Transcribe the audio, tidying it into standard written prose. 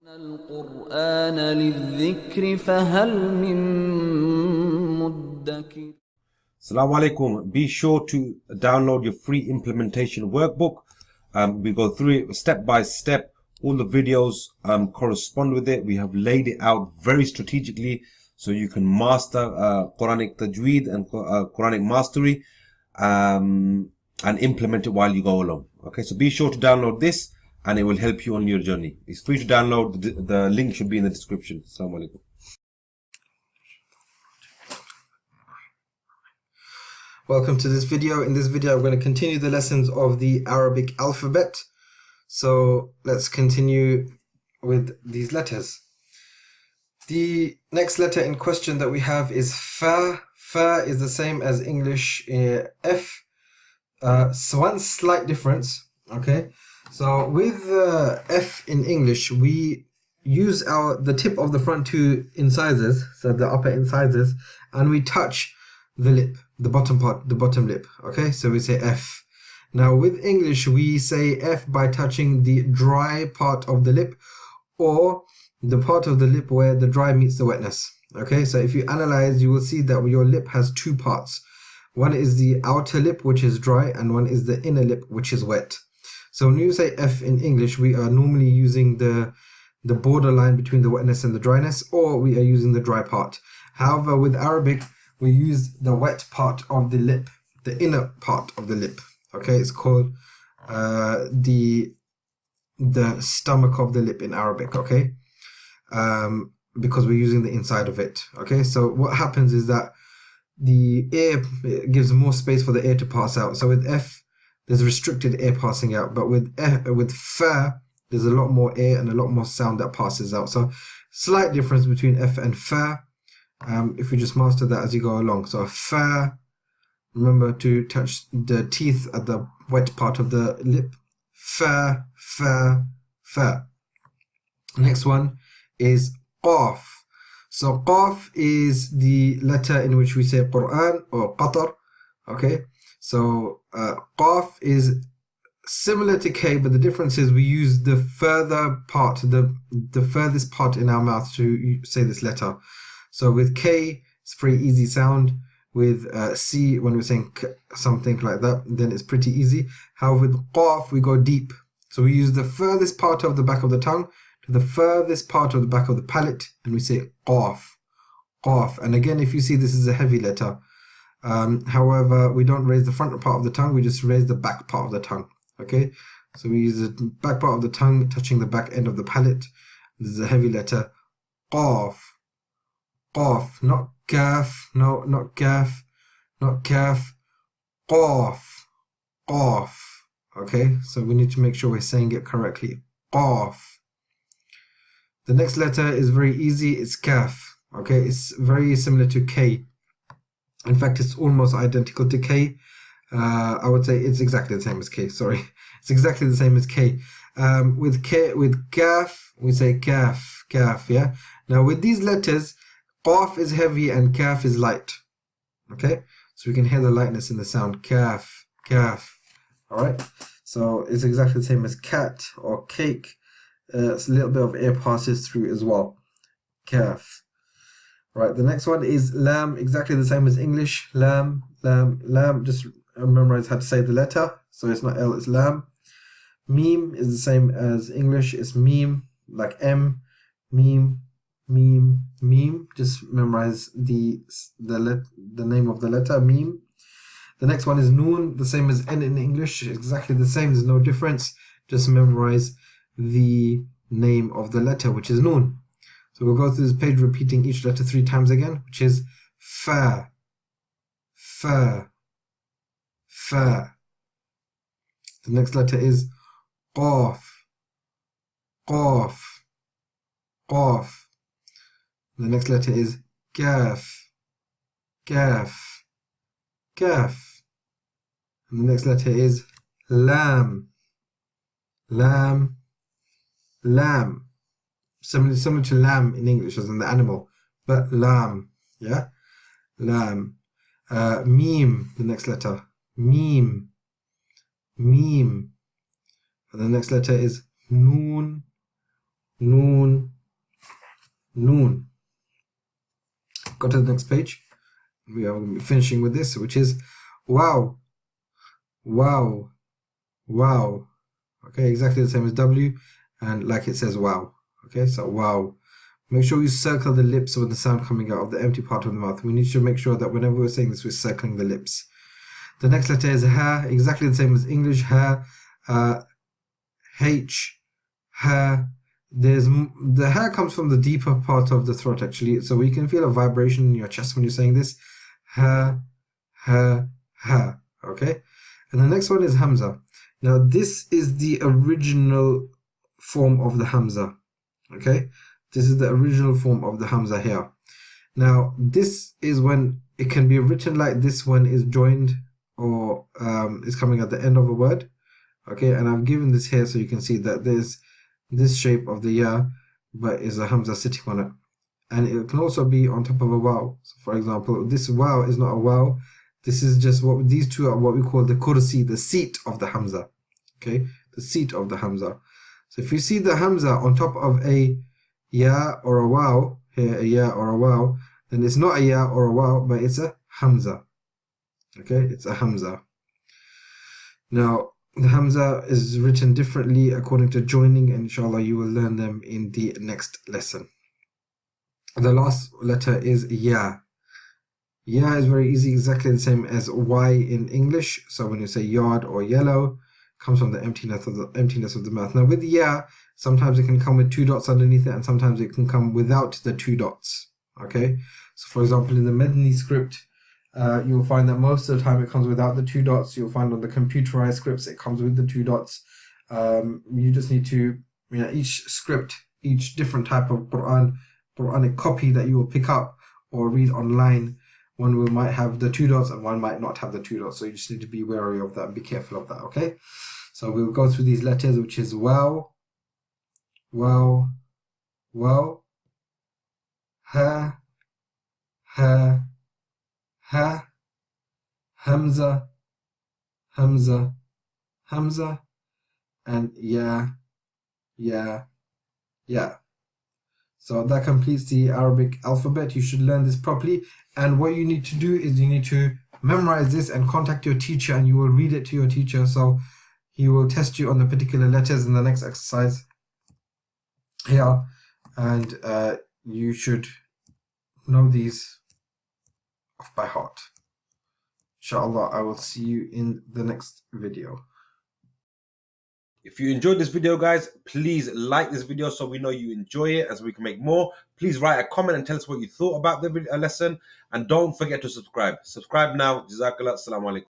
القرآن للذكر فهل من مدكر. Salam Alykum. Be sure to download your free implementation workbook. We go through it step by step. All the videos correspond with it. We have laid it out very strategically so you can master Quranic Tajweed and Quranic Mastery and implement it while you go along. Okay, so be sure to download this and it will help you on your journey. It's free to download. The link should be in the description. Salam Alykum. Welcome to this video. In this video, I'm going to continue the lessons of the Arabic alphabet. So let's continue with these letters. The next letter in question that we have is Fa. Fa is the same as English F. So one slight difference. Okay. So with F in English, we use the tip of the front two incisors, so the upper incisors, and we touch the lip, the bottom part, the bottom lip. Okay, so we say F. Now with English, we say F by touching the dry part of the lip or the part of the lip where the dry meets the wetness. Okay, so if you analyze, you will see that your lip has two parts. One is the outer lip, which is dry, and one is the inner lip, which is wet. So when you say F in English, we are normally using the borderline between the wetness and the dryness, or we are using the dry part. However, with Arabic, we use the wet part of the lip, the inner part of the lip. Okay, it's called the stomach of the lip in Arabic. Okay, because we're using the inside of it. Okay, so what happens is that the air gives more space for the air to pass out. So with F, there's restricted air passing out, but with Fa, there's a lot more air and a lot more sound that passes out. So slight difference between F and Fa. If you just master that as you go along. So Fa, remember to touch the teeth at the wet part of the lip. Fa, Fa, Fa. Next one is Qaf. So Qaf is the letter in which we say Quran or Qatar. Okay, so Qaf is similar to K, but the difference is we use the further part, the furthest part in our mouth to say this letter. So with K, it's pretty easy sound. With C, when we're saying something like that, then it's pretty easy. However, with Qaf, we go deep. So we use the furthest part of the back of the tongue to the furthest part of the back of the palate, and we say Qaf, Qaf. And again, if you see, this is a heavy letter. However, we don't raise the front part of the tongue, we just raise the back part of the tongue. Okay, so we use the back part of the tongue touching the back end of the palate. This is a heavy letter. Qaf, Qaf, not Kaf, no, not Kaf, not Kaf. Qaf, Qaf. Okay, so we need to make sure we're saying it correctly. Qaf. The next letter is very easy, it's Kaf. Okay, it's very similar to K. In fact, it's almost identical to K. I would say it's exactly the same as K. Sorry, it's exactly the same as K. With Kaf, we say Kaf, Kaf. Yeah. Now with these letters, Qaf is heavy and Kaf is light. Okay, so we can hear the lightness in the sound. Kaf, Kaf. All right. So it's exactly the same as cat or cake. It's a little bit of air passes through as well. Kaf. Right, the next one is Lam, exactly the same as English. Lam, Lam, Lam. Just memorize how to say the letter. So it's not L, it's Lam. Meme is the same as English. It's meme, like M. Meme, meme, meme. Just memorize the name of the letter, meme. The next one is Noon, the same as N in English. Exactly the same, there's no difference. Just memorize the name of the letter, which is Noon. So we'll go through this page repeating each letter 3 times again, which is Fa, Fa, Fa. The next letter is Qaf, Qaf, Qaf. The next letter is Kaf, Kaf, Kaf. And the next letter is Lam, Lam, Lam. Similar to lamb in English, as in the animal, but lamb, yeah, lamb. Meme, the next letter, meme, meme. And the next letter is Noon, noon, noon. Go to the next page. We are finishing with this, which is wow, wow, wow. Okay, exactly the same as W, and like it says wow. Okay, so wow. Make sure you circle the lips with the sound coming out of the empty part of the mouth. We need to make sure that whenever we're saying this, we're circling the lips. The next letter is ha, exactly the same as English, ha, H, ha. The ha comes from the deeper part of the throat actually, so we can feel a vibration in your chest when you're saying this. Ha, ha, ha. Okay, and the next one is hamza. Now this is the original form of the hamza. Okay, this is the original form of the hamza here. Now this is when it can be written like this when it's joined or is coming at the end of a word. Okay, and I've given this here so you can see that there's this shape of the ya, but is a hamza sitting on it, and it can also be on top of a wow. So for example, this wow is not a wow. This is just what these two are what we call the kursi, the seat of the hamza. Okay, the seat of the hamza. So if you see the hamza on top of a ya or a wow, here a ya or a wow, then it's not a ya or a wow, but it's a hamza. Okay, it's a hamza. Now the hamza is written differently according to joining, and inshallah you will learn them in the next lesson. The last letter is ya. Ya is very easy, exactly the same as Y in English. So when you say yard or yellow, comes from the emptiness of the mouth. Now with ya, sometimes it can come with two dots underneath it, and sometimes it can come without the two dots. Okay, so for example, in the Medni script, you'll find that most of the time it comes without the two dots. You'll find on the computerized scripts it comes with the two dots. You just need to, each script, each different type of Quranic copy that you will pick up or read online, one will might have the two dots and one might not have the two dots. So you just need to be wary of that and be careful of that. Okay, so we'll go through these letters, which is wow, wow, wow, ha, ha, ha, hamza, hamza, hamza, and ya, ya, ya. So that completes the Arabic alphabet. You should learn this properly, and what you need to do is you need to memorize this and contact your teacher, and you will read it to your teacher, so he will test you on the particular letters in the next exercise here, and you should know these off by heart. Inshallah, I will see you in the next video. If you enjoyed this video, guys, please like this video so we know you enjoy it, as we can make more. Please write a comment and tell us what you thought about the lesson, and don't forget to subscribe. Subscribe now. Jazakallah. Salam Alykum.